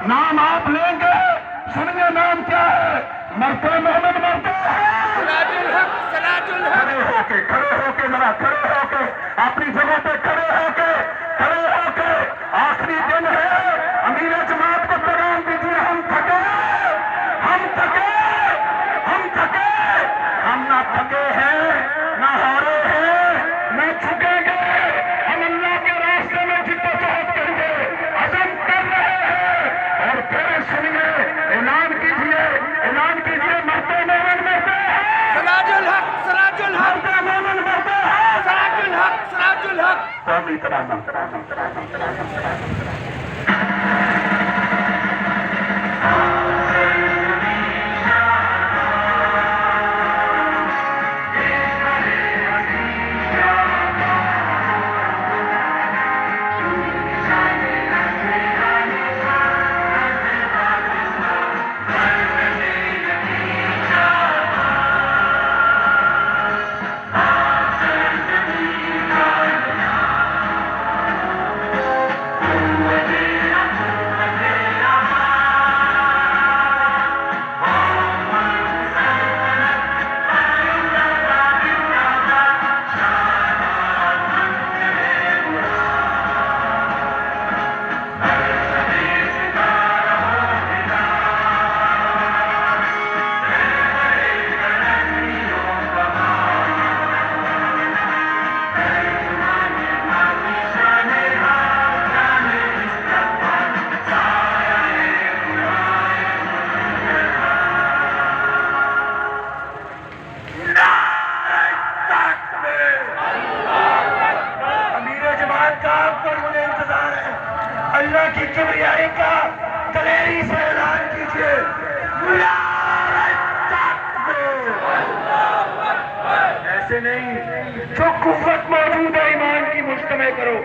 नाम आप लेंगे, सुनिए नाम क्या है? मरते मोहम्मद मरते खड़े होके मेरा खड़े होके अपनी जगह पे खड़े होके आखिरी दिन है। अमीर जमात को पैगाम दीजिए, हम थके हम ना थके हैं, ना हारे हैं, न झुकेंगे। हम अल्लाह के रास्ते में जिद्दोजहद करेंगे, अज़म कर रहे हैं। और फिर सुनिए, ऐलान कीजिए मरते मोमिन मरते हैं, सराजुल हक मरते मोमिन मरते हैं, सराजुल हक सब इतना अल्लाह की किबरियाई का दलेरी से ऐलान कीजिए, ऐसे नहीं, जो कुव्वत मौजूद है ईमान की मुश्तमे करो।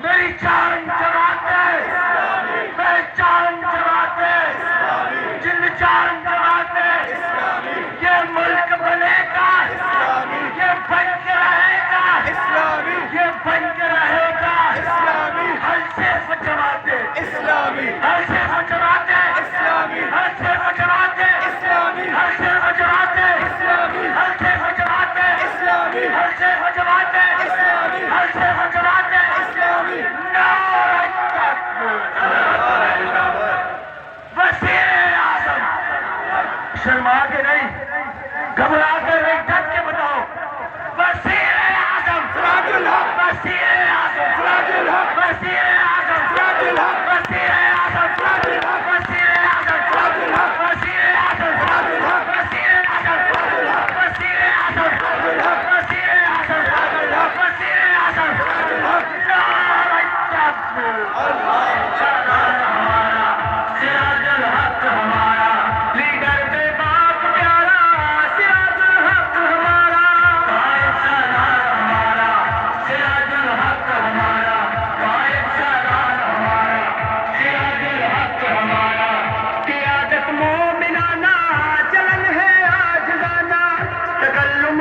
मेरी जान जमाते जिन जान जमाते ये मुल्क बनेगा, ये बन के रहेगा, ये बन के रहेगा। हर शेफ जमाते इस्लामी, हर शेफ जमाते इस्लामी, हर शेफ जमाते इस्लामी, हर शेफ जमाते इस्लामी, हर शेफ जमाते इस्लामी, हर शेफ जमाते इस्लामी, हर शेफ जमाते इस्लामी। नारे तकबीर, वज़ीर आज़म, शर्मा के नहीं, घबरा के नहीं, डट के बताओ, वज़ीर आज़म, सराजुल हक, वज़ीर आज़म, सराजुल हक, वज़ीर आज़म, सराजुल हक, वज़ीर आज़म, सराजुल हक, वज़ीर आज़म, सराजुल हक, वज़ीर आज़म, सराजुल हक, वज़ीर आज़म, सराजुल हक, वज़ीर आज़म, सराजुल हक, वज़ीर आज़म, सराजुल हक, वज़ीर आज़म, सराजुल हक। नारे तकबीर, सिराजुल हक हमारा, लीडर बेबाक प्यारा, सिराजुल हक हमारा, कायद सरदार हमारा, सिराजुल हक हमारा, कायद सरदार हमारा, सिराजुल हक हमारा। क़ियादत मोमिनाना, चलन है आज गाना, तकल्लुम